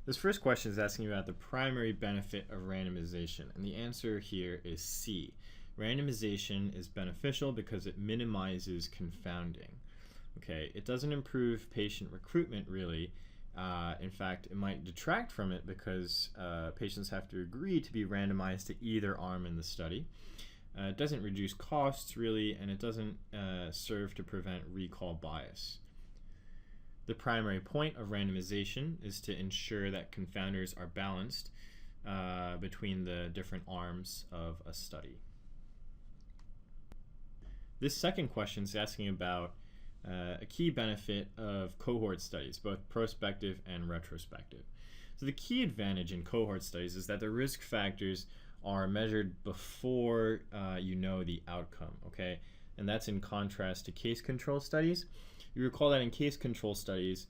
This first question is asking about the primary benefit of randomization, and the answer here is C. Randomization is beneficial because it minimizes confounding. Okay, it doesn't improve patient recruitment really. In fact, it might detract from it because patients have to agree to be randomized to either arm in the study. It doesn't reduce costs really, and it doesn't serve to prevent recall bias. The primary point of randomization is to ensure that confounders are balanced between the different arms of a study. This second question is asking about a key benefit of cohort studies, both prospective and retrospective. So the key advantage in cohort studies is that the risk factors are measured before you know the outcome, okay? And that's in contrast to case control studies. You recall that in case control studies,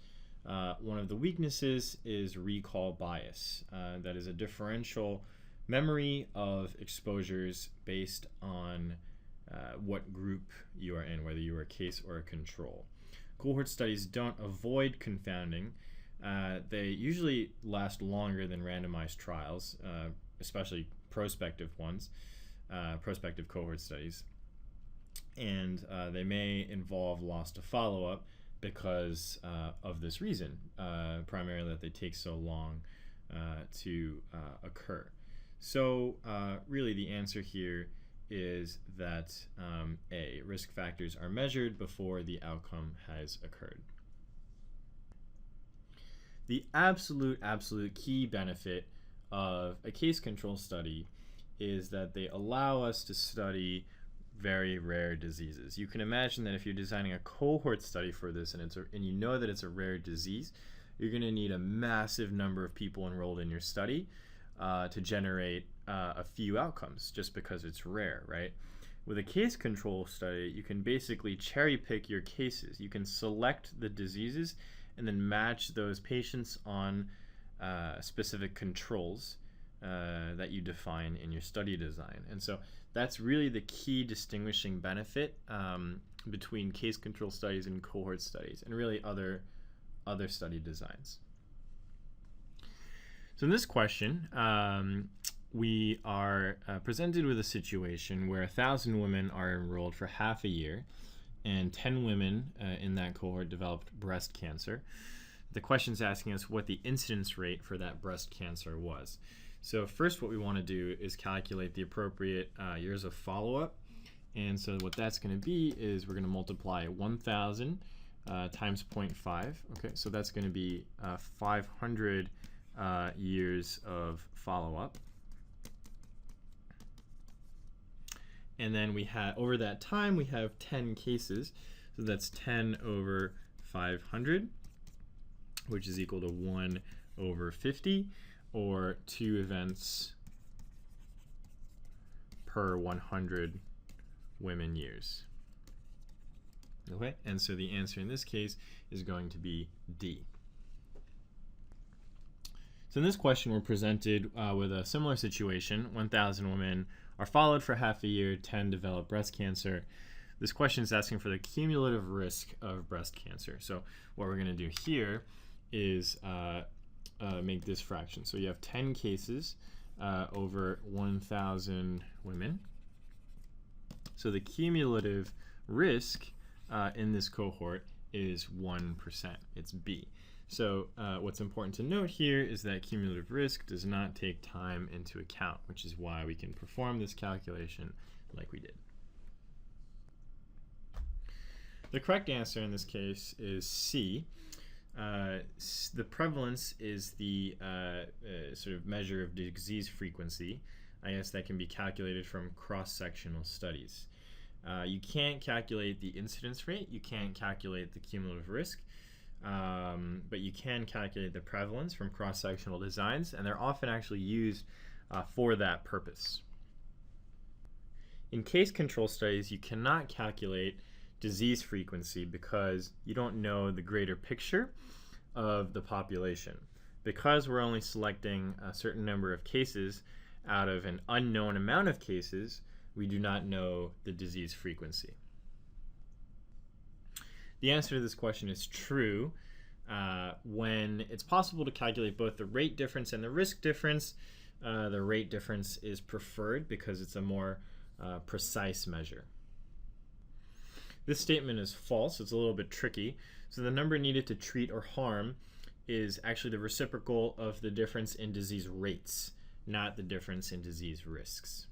one of the weaknesses is recall bias. That is a differential memory of exposures based on what group you are in, whether you are a case or a control. Cohort studies don't avoid confounding. They usually last longer than randomized trials, especially prospective ones, prospective cohort studies. And they may involve loss to follow-up because of this reason, primarily that they take so long to occur. So really the answer here is that A, risk factors are measured before the outcome has occurred. The absolute key benefit of a case control study is that they allow us to study very rare diseases. You can imagine that if you're designing a cohort study for this and you know that it's a rare disease, you're going to need a massive number of people enrolled in your study to generate a few outcomes just because it's rare, right? With a case control study, you can basically cherry pick your cases. You can select the diseases and then match those patients on specific controls that you define in your study design. And so that's really the key distinguishing benefit between case control studies and cohort studies, and really other study designs. So in this question, we are presented with a situation where 1,000 women are enrolled for half a year, and 10 women in that cohort developed breast cancer. The question is asking us what the incidence rate for that breast cancer was. So first what we want to do is calculate the appropriate years of follow-up. And so what that's going to be is we're going to multiply 1,000 times 0.5. Okay, so that's going to be 500 years of follow-up. And then we have, over that time, we have 10 cases. So that's 10 over 500, which is equal to 1 over 50. Or 2 events per 100 women years. Okay, and so the answer in this case is going to be D. So in this question, we're presented with a similar situation. 1,000 women are followed for half a year, 10 develop breast cancer. This question is asking for the cumulative risk of breast cancer. So what we're going to do here is make this fraction. So you have 10 cases over 1,000 women. So the cumulative risk in this cohort is 1%. It's B. So what's important to note here is that cumulative risk does not take time into account, which is why we can perform this calculation like we did. The correct answer in this case is C. The prevalence is the sort of measure of disease frequency. I guess that can be calculated from cross-sectional studies. You can't calculate the incidence rate, you can't calculate the cumulative risk, but you can calculate the prevalence from cross-sectional designs, and they're often actually used for that purpose. In case control studies, you cannot calculate disease frequency because you don't know the greater picture of the population. Because we're only selecting a certain number of cases out of an unknown amount of cases, we do not know the disease frequency. The answer to this question is true. when it's possible to calculate both the rate difference and the risk difference, the rate difference is preferred because it's a more precise measure. This statement is false. It's a little bit tricky. So the number needed to treat or harm is actually the reciprocal of the difference in disease rates, not the difference in disease risks.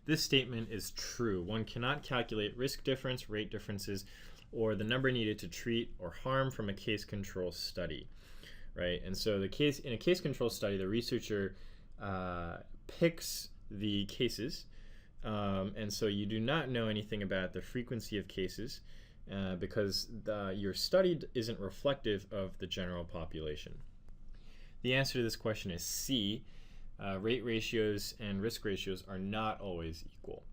This statement is true. One cannot calculate risk difference, rate differences, or the number needed to treat or harm from a case control study, right? And so in a case control study, the researcher picks the cases, and so you do not know anything about the frequency of cases because your study isn't reflective of the general population. The answer to this question is C. Rate ratios and risk ratios are not always equal.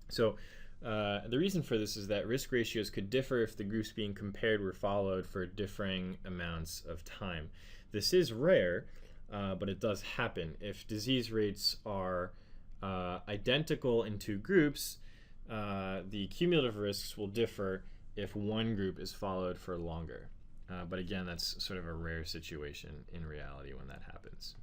So the reason for this is that risk ratios could differ if the groups being compared were followed for differing amounts of time. This is rare, but it does happen. If disease rates are identical in two groups, the cumulative risks will differ if one group is followed for longer. But again, that's sort of a rare situation in reality when that happens.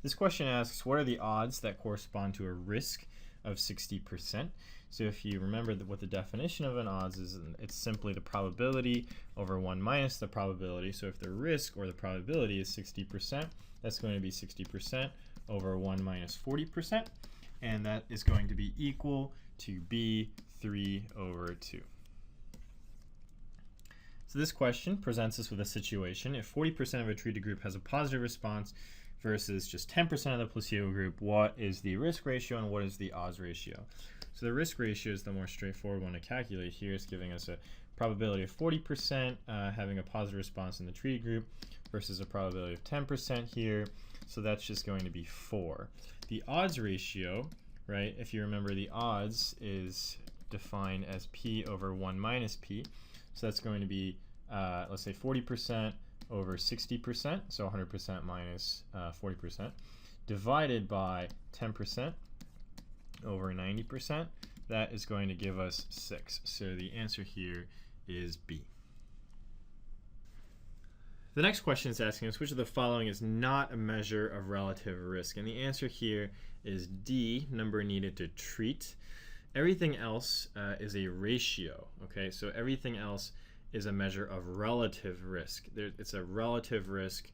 This question asks, what are the odds that correspond to a risk of 60%? So if you remember what the definition of an odds is, it's simply the probability over 1 minus the probability. So if the risk or the probability is 60%, that's going to be 60% over 1 minus 40%, and that is going to be equal to B 3 over 2. So this question presents us with a situation. If 40% of a treated group has a positive response versus just 10% of the placebo group, what is the risk ratio and what is the odds ratio? So the risk ratio is the more straightforward one to calculate here. It's giving us a probability of 40% having a positive response in the treated group versus a probability of 10% here. So that's just going to be 4. The odds ratio, right, if you remember, the odds is defined as P over 1 minus P. So that's going to be, let's say 40% over 60%, so 100% minus 40%, divided by 10% over 90%. That is going to give us 6. So the answer here is B. The next question is asking us which of the following is not a measure of relative risk, and the answer here is D, number needed to treat. Everything else is a ratio, okay? So everything else is a measure of relative risk. It's a relative risk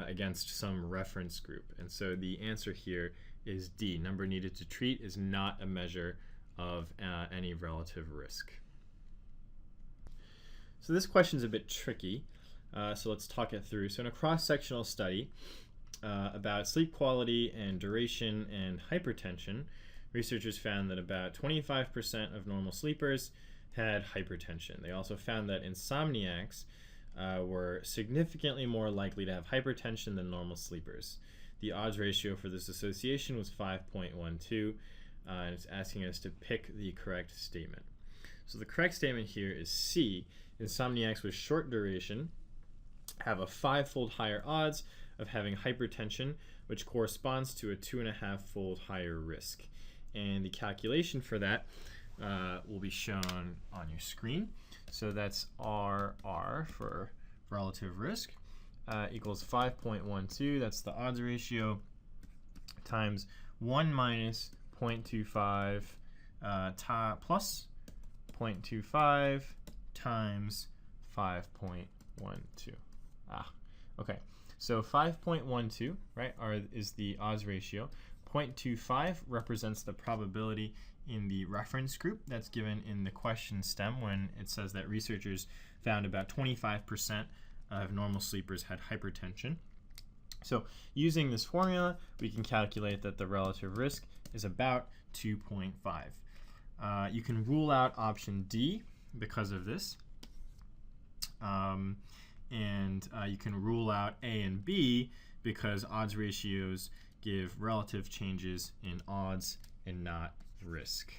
against some reference group. And so the answer here is D. Number needed to treat is not a measure of any relative risk. So this question is a bit tricky. So let's talk it through. So in a cross-sectional study about sleep quality and duration and hypertension, researchers found that about 25% of normal sleepers had hypertension. They also found that insomniacs were significantly more likely to have hypertension than normal sleepers. The odds ratio for this association was 5.12, and it's asking us to pick the correct statement. So the correct statement here is C. Insomniacs with short duration have a 5-fold higher odds of having hypertension, which corresponds to a 2.5-fold higher risk. And the calculation for that will be shown on your screen. So that's RR for relative risk equals 5.12. That's the odds ratio times 1 minus 0.25 plus 0.25 times 5.12. Okay. So 5.12, right, is the odds ratio. 0.25 represents the probability in the reference group that's given in the question stem when it says that researchers found about 25% of normal sleepers had hypertension. So using this formula, we can calculate that the relative risk is about 2.5. You can rule out option D because of this. And you can rule out A and B because odds ratios give relative changes in odds and not risk.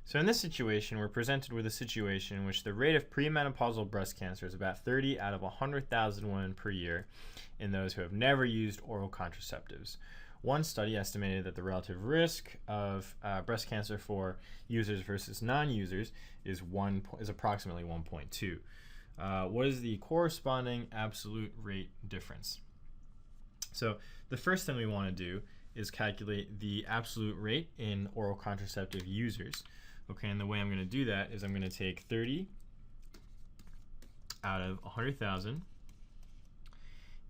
So in this situation, we're presented with a situation in which the rate of premenopausal breast cancer is about 30 out of 100,000 women per year in those who have never used oral contraceptives. one study estimated that the relative risk of breast cancer for users versus non-users is approximately 1.2. What is the corresponding absolute rate difference? So the first thing we want to do is calculate the absolute rate in oral contraceptive users. Okay, and the way I'm going to do that is I'm going to take 30 out of 100,000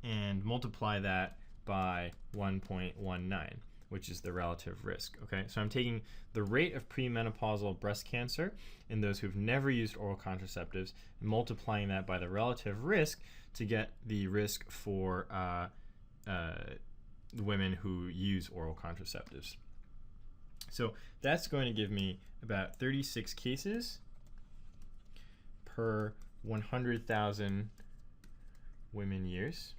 and multiply that by 1.19, which is the relative risk. Okay, so I'm taking the rate of premenopausal breast cancer in those who've never used oral contraceptives and multiplying that by the relative risk to get the risk for women who use oral contraceptives. So that's going to give me about 36 cases per 100,000 women years.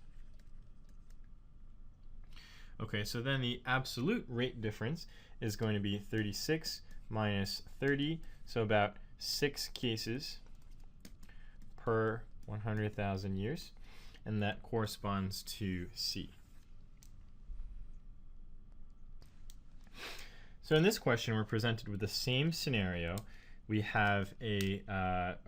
Okay, so then the absolute rate difference is going to be 36 minus 30, so about 6 cases per 100,000 years, and that corresponds to C. So in this question, we're presented with the same scenario. We have a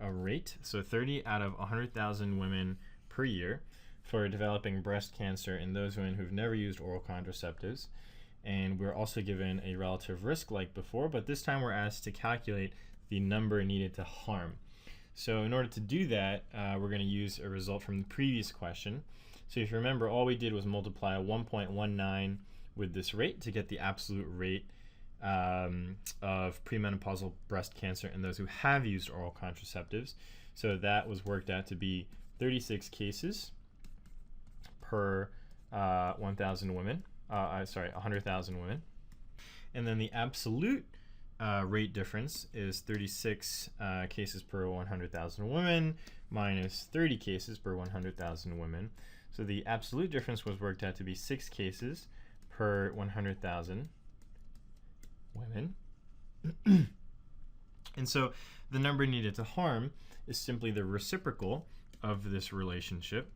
rate, so 30 out of 100,000 women per year for developing breast cancer in those women who've never used oral contraceptives. And we're also given a relative risk like before, but this time we're asked to calculate the number needed to harm. So in order to do that, we're going to use a result from the previous question. So if you remember, all we did was multiply 1.19 with this rate to get the absolute rate of premenopausal breast cancer in those who have used oral contraceptives. So that was worked out to be 36 cases per 1,000 women. 100,000 women. And then the absolute rate difference is 36 cases per 100,000 women minus 30 cases per 100,000 women. So the absolute difference was worked out to be 6 cases per 100,000 women. And so the number needed to harm is simply the reciprocal of this relationship.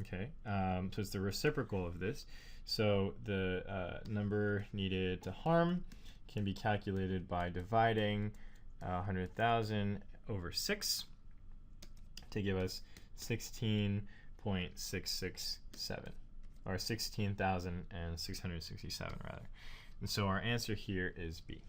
Okay, so it's the reciprocal of this. So the number needed to harm can be calculated by dividing 100,000 over 6 to give us 16.667, or 16,667 rather. And so our answer here is B.